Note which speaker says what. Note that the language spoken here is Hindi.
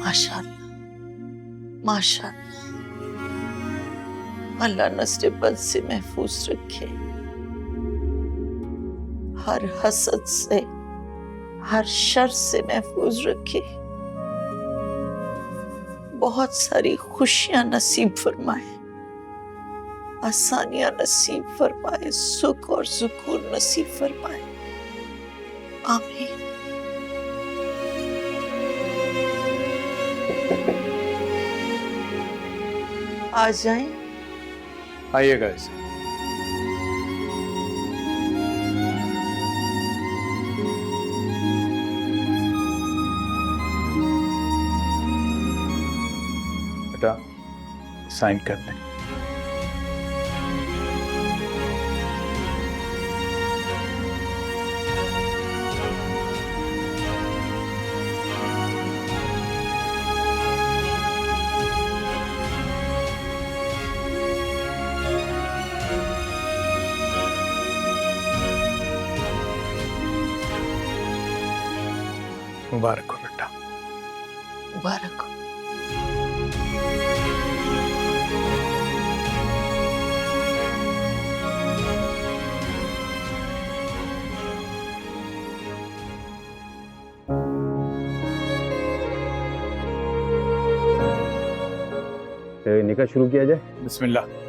Speaker 1: माशाअल्लाह माशाअल्लाह, अल्लाह नस्र बद से महफूज रखे, हर हसद से, हर शर से महफूज रखे, बहुत सारी खुशियां नसीब फरमाए, आसानियां नसीब फरमाए, सुख और सुकून नसीब फरमाए। आमीन। आ जाएं।
Speaker 2: आइएगा इसे। बेटा साइन कर दें। मुबारक हो बेटा।
Speaker 1: मुबारक हो।
Speaker 3: निकाह शुरू किया जाए।
Speaker 2: बिस्मिल्लाह।